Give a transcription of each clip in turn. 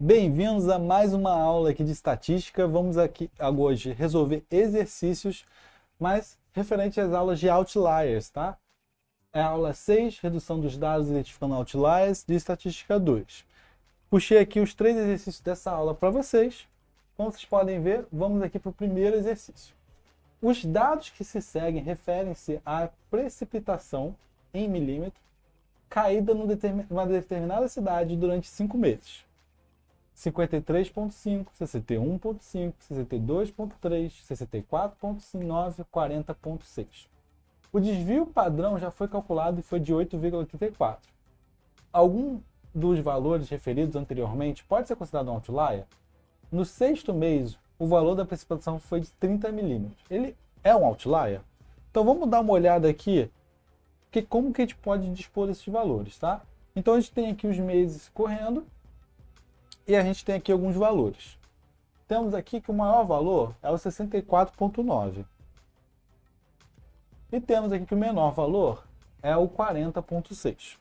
Bem-vindos a mais uma aula aqui de estatística. Vamos aqui hoje resolver exercícios, mas referente às aulas de outliers, tá? É a aula 6, redução dos dados identificando outliers, de estatística 2. Puxei aqui os 3 exercícios dessa aula para vocês. Como vocês podem ver, vamos aqui para o primeiro exercício. Os dados que se seguem referem-se à precipitação em milímetro caída numa determinada cidade durante 5 meses. 53,5, 61,5, 62,3, 64,9, 40,6. O desvio padrão já foi calculado e foi de 8,84. Algum dos valores referidos anteriormente pode ser considerado um outlier? No sexto mês, o valor da precipitação foi de 30 milímetros. Ele é um outlier? Então vamos dar uma olhada aqui, como que a gente pode dispor esses valores, tá? Então a gente tem aqui os meses correndo, e a gente tem aqui alguns valores. Temos aqui que o maior valor é o 64,9. E temos aqui que o menor valor é o 40,6.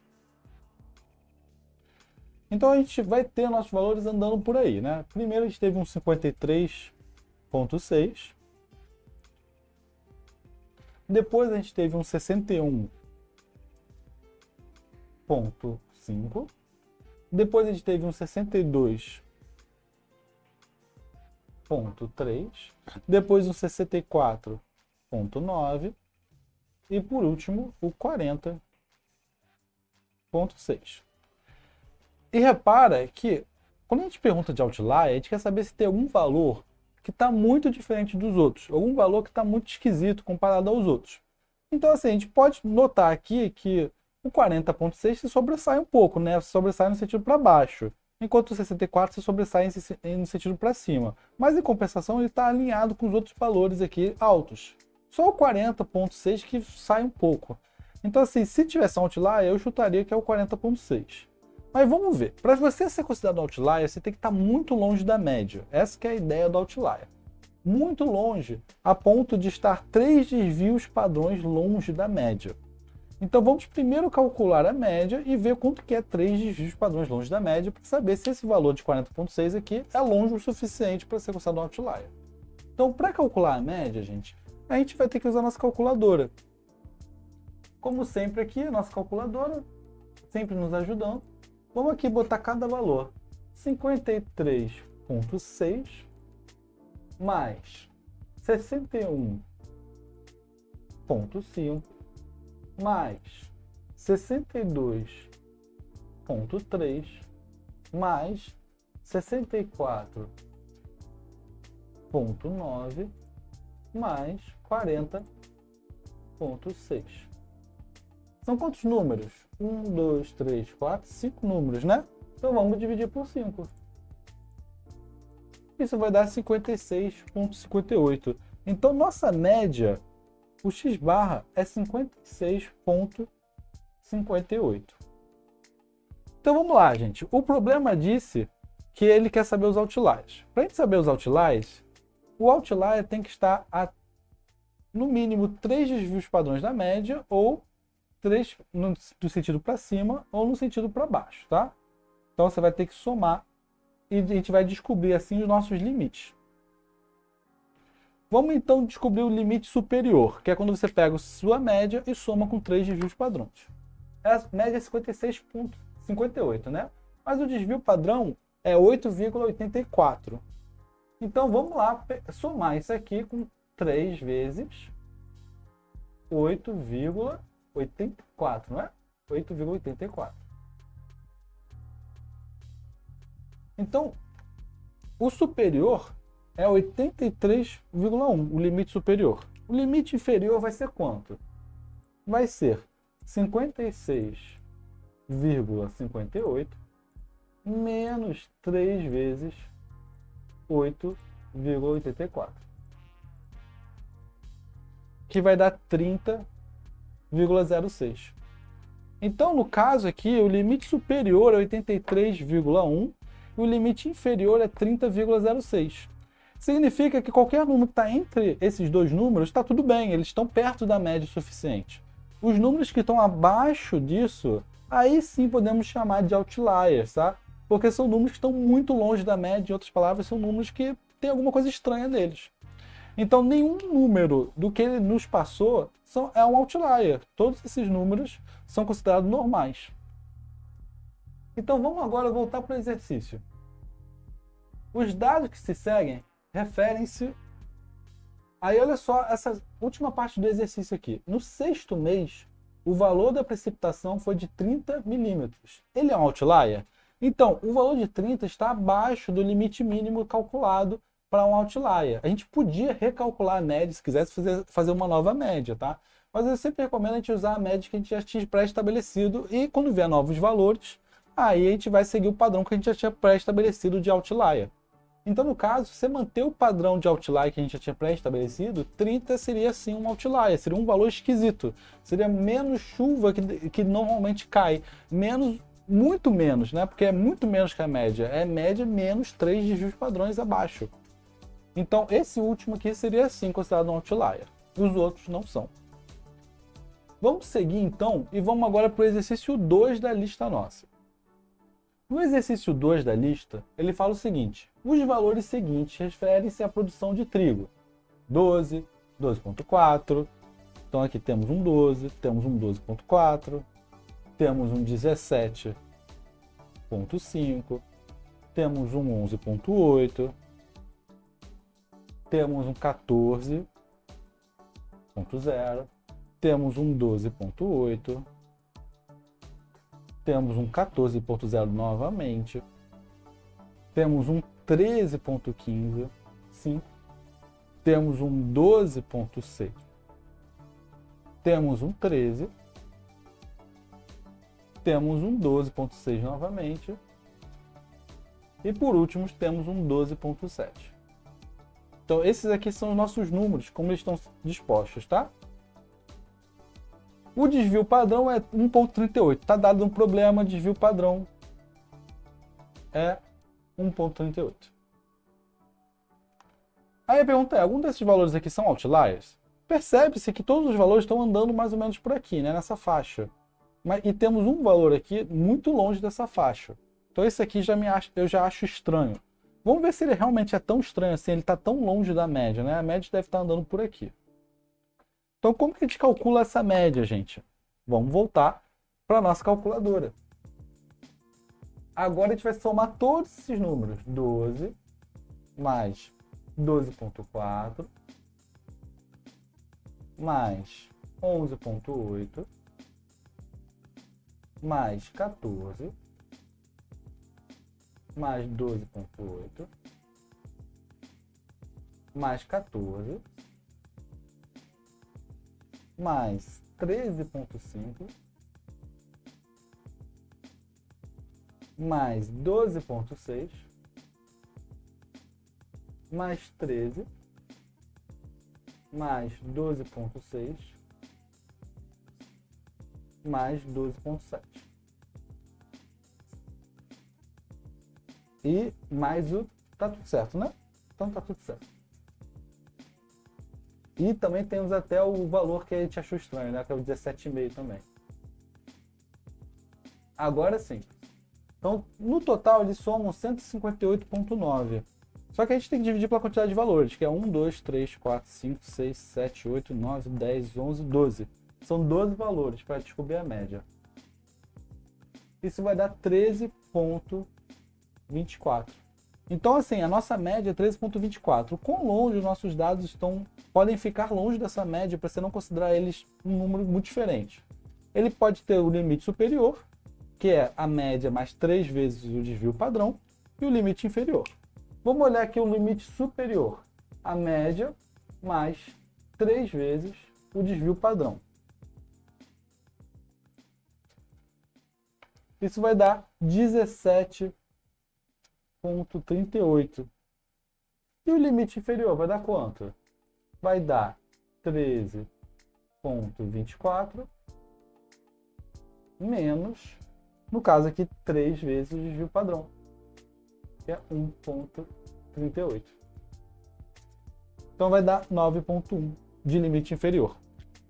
Então a gente vai ter nossos valores andando por aí, né? Primeiro a gente teve um 53,6. Depois a gente teve um 61,5. Depois a gente teve um 62,3, depois um 64,9 e por último o 40,6. E repara que quando a gente pergunta de outlier, a gente quer saber se tem algum valor que está muito diferente dos outros, algum valor que está muito esquisito comparado aos outros. Então assim, a gente pode notar aqui que o 40,6 se sobressai um pouco, né? Se sobressai no sentido para baixo, enquanto o 64 se sobressai no sentido para cima. Mas em compensação ele está alinhado com os outros valores aqui altos. Só o 40,6 que sai um pouco. Então assim, se tivesse um outlier, eu chutaria que é o 40,6. Mas vamos ver. Para você ser considerado outlier, você tem que estar muito longe da média. Essa que é a ideia do outlier. Muito longe, a ponto de estar 3 desvios padrões longe da média. Então vamos primeiro calcular a média e ver quanto que é 3 desvios padrões longe da média para saber se esse valor de 40,6 aqui é longe o suficiente para ser considerado um outlier. Então para calcular a média, gente, a gente vai ter que usar a nossa calculadora. Como sempre aqui, a nossa calculadora, sempre nos ajudando. Vamos aqui botar cada valor. 53,6 mais 61,5 mais 62,3 mais 64,9 mais 40,6. São quantos números? 1, 2, 3, 4, 5 números, né? Então vamos dividir por 5. Isso vai dar 56,58. Então nossa média, o x-barra é 56,58. Então vamos lá, gente. O problema disse que ele quer saber os outliers. Para a gente saber os outliers, o outlier tem que estar a, no mínimo, 3 desvios padrões da média, ou 3 no sentido para cima ou no sentido para baixo, tá? Então você vai ter que somar e a gente vai descobrir assim os nossos limites. Vamos então descobrir o limite superior, que é quando você pega a sua média e soma com 3 desvios padrões. A média é 56,58, né? Mas o desvio padrão é 8,84. Então vamos lá somar isso aqui com 3 vezes 8,84, não é? 8,84. Então, o superior é 83,1, o limite superior. O limite inferior vai ser quanto? Vai ser 56,58 menos 3 vezes 8,84. Que vai dar 30,06. Então, no caso aqui, o limite superior é 83,1 e o limite inferior é 30,06. Significa que qualquer número que está entre esses dois números está tudo bem, eles estão perto da média o suficiente. Os números que estão abaixo disso, aí sim podemos chamar de outliers, tá? porque são números que estão muito longe da média, em outras palavras, são números que tem alguma coisa estranha neles. Então, nenhum número do que ele nos passou é um outlier. Todos esses números são considerados normais. Então, vamos agora voltar para o exercício. Os dados que se seguem referem-se... Aí, olha só essa última parte do exercício aqui. No 6º mês, o valor da precipitação foi de 30 milímetros. Ele é um outlier? Então, o valor de 30 está abaixo do limite mínimo calculado para um outlier. A gente podia recalcular a média se quisesse fazer uma nova média, tá? Mas eu sempre recomendo a gente usar a média que a gente já tinha pré-estabelecido e quando vier novos valores, aí a gente vai seguir o padrão que a gente já tinha pré-estabelecido de outlier. Então, no caso, se você manter o padrão de outlier que a gente já tinha pré-estabelecido, 30 seria sim um outlier, seria um valor esquisito. Seria menos chuva que normalmente cai, muito menos, né? Porque é muito menos que a média. É média menos 3 desvios padrões abaixo. Então, esse último aqui seria sim considerado um outlier. Os outros não são. Vamos seguir então e vamos agora para o exercício 2 da lista nossa. No exercício 2 da lista, ele fala o seguinte: os valores seguintes referem-se à produção de trigo. 12, 12.4. Então aqui temos um 12, temos um 12.4, temos um 17.5, temos um 11.8, temos um 14.0, temos um 12.8, temos um 14.0 novamente, temos um 13.15, 5, temos um 12.6, temos um 13, temos um 12.6 novamente, e por último temos um 12.7. Então esses aqui são os nossos números, como eles estão dispostos, tá? O desvio padrão é 1.38. Está dado um problema, desvio padrão é 1.38. Aí a pergunta é, algum desses valores aqui são outliers? Percebe-se que todos os valores estão andando mais ou menos por aqui, né, nessa faixa. E temos um valor aqui muito longe dessa faixa. Então esse aqui eu já acho estranho. Vamos ver se ele realmente é tão estranho assim, ele está tão longe da média, né? A média deve estar andando por aqui. Então, como que a gente calcula essa média, gente? Vamos voltar para a nossa calculadora. Agora a gente vai somar todos esses números. 12 mais 12.4 mais 11.8 mais 14 mais 12.8 mais 14 mais 13.5 mais 12.6 mais 13 mais 12.6 mais 12.7 e mais o... tá tudo certo, né? Então tá tudo certo. E também temos até o valor que a gente achou estranho, né? Que é o 17,5 também. Agora sim. Então, no total, eles somam 158,9. Só que a gente tem que dividir pela quantidade de valores, que é 1, 2, 3, 4, 5, 6, 7, 8, 9, 10, 11, 12. São 12 valores para descobrir a média. Isso vai dar 13,24. Então, assim, a nossa média é 13,24. O quão longe os nossos dados podem ficar longe dessa média para você não considerar eles um número muito diferente. Ele pode ter o limite superior, que é a média mais 3 vezes o desvio padrão, e o limite inferior. Vamos olhar aqui o limite superior. A média mais 3 vezes o desvio padrão. Isso vai dar 17,38. E o limite inferior vai dar quanto? Vai dar 13,24 menos, no caso aqui, 3 vezes o desvio padrão, que é 1,38. Então vai dar 9,1 de limite inferior.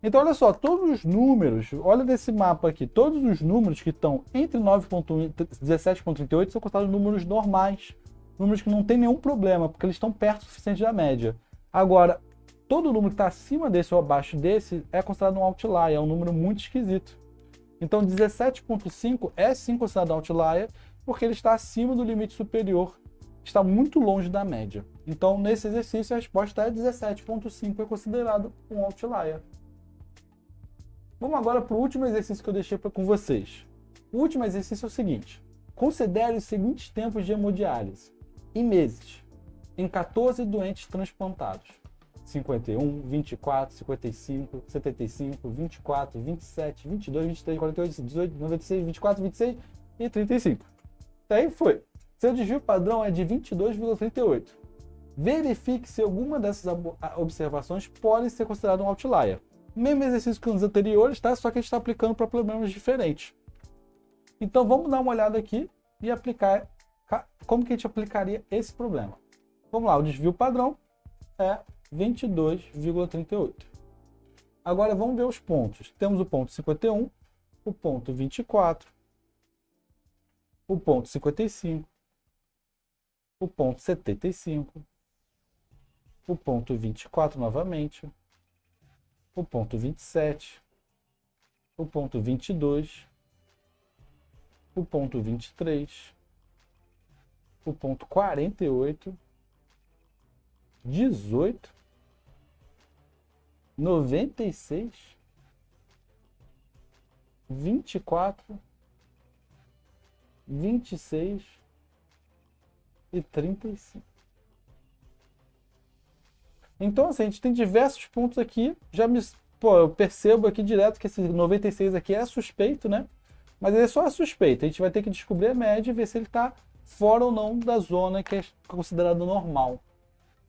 Então, olha só, todos os números, olha desse mapa aqui, todos os números que estão entre 9.1 e 17.38 são considerados números normais, números que não tem nenhum problema, porque eles estão perto o suficiente da média. Agora, todo número que está acima desse ou abaixo desse é considerado um outlier, é um número muito esquisito. Então, 17.5 é sim considerado um outlier, porque ele está acima do limite superior, está muito longe da média. Então, nesse exercício, a resposta é 17.5, é considerado um outlier. Vamos agora para o último exercício que eu deixei com vocês. O último exercício é o seguinte: considere os seguintes tempos de hemodiálise, em meses, em 14 doentes transplantados. 51, 24, 55, 75, 24, 27, 22, 23, 48, 18, 96, 24, 26 e 35. Daí foi. Seu desvio padrão é de 22,38. Verifique se alguma dessas observações pode ser considerada um outlier. Mesmo exercício que nos anteriores, tá? Só que a gente está aplicando para problemas diferentes. Então vamos dar uma olhada aqui e aplicar como que a gente aplicaria esse problema. Vamos lá, o desvio padrão é 22,38. Agora vamos ver os pontos. Temos o ponto 51, o ponto 24, o ponto 55, o ponto 75, o ponto 24 novamente, o ponto 27, o ponto 22, o ponto 23, o ponto 48, 18, 96, 24, 26 e 35. Então, assim, a gente tem diversos pontos aqui. Eu percebo aqui direto que esse 96 aqui é suspeito, né? Mas ele só é suspeito. A gente vai ter que descobrir a média e ver se ele está fora ou não da zona que é considerada normal.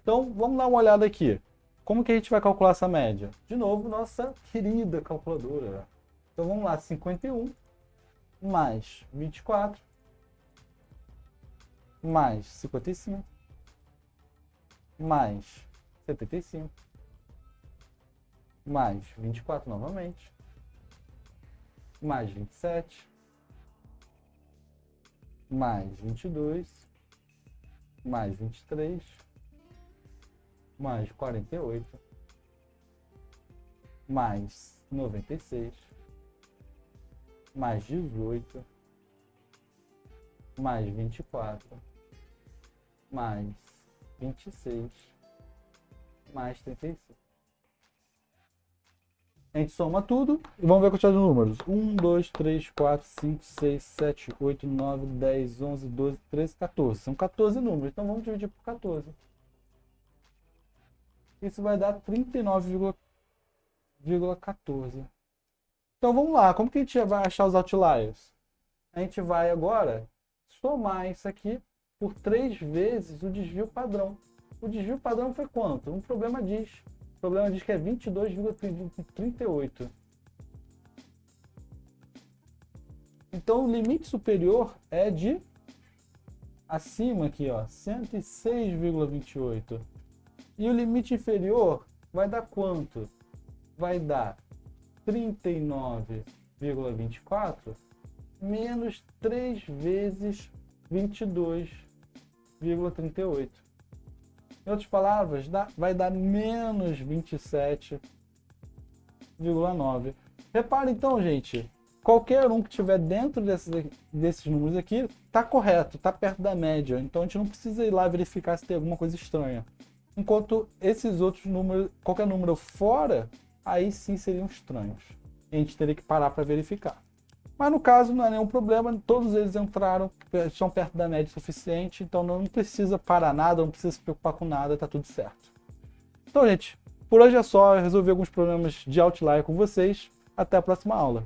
Então, vamos dar uma olhada aqui. Como que a gente vai calcular essa média? De novo, nossa querida calculadora. Então, vamos lá. 51 mais 24 mais 55 mais 75 mais 24 novamente, mais 27, mais 22, mais 23, mais 48, mais 96, mais 18, mais 24, mais 26, mais 35. A gente soma tudo e vamos ver a quantidade de números. 1, 2, 3, 4, 5, 6, 7, 8, 9, 10, 11, 12, 13, 14. São 14 números, então vamos dividir por 14. Isso vai dar 39,14. Então vamos lá, como que a gente vai achar os outliers? A gente vai agora somar isso aqui por 3 vezes o desvio padrão. O desvio padrão foi quanto? O problema diz que é 22,38. Então o limite superior é de acima aqui, ó, 106,28. E o limite inferior vai dar quanto? Vai dar 39,24 menos 3 vezes 22,38. Em outras palavras, vai dar menos 27,9. Repare então, gente, qualquer um que estiver dentro desses números aqui está correto, está perto da média. Então a gente não precisa ir lá verificar se tem alguma coisa estranha. Enquanto esses outros números, qualquer número fora, aí sim seriam estranhos. A gente teria que parar para verificar. Mas no caso não é nenhum problema, todos eles entraram, estão perto da média o suficiente, então não precisa parar nada, não precisa se preocupar com nada, está tudo certo. Então, gente, por hoje é só, eu resolvi alguns problemas de outlier com vocês. Até a próxima aula.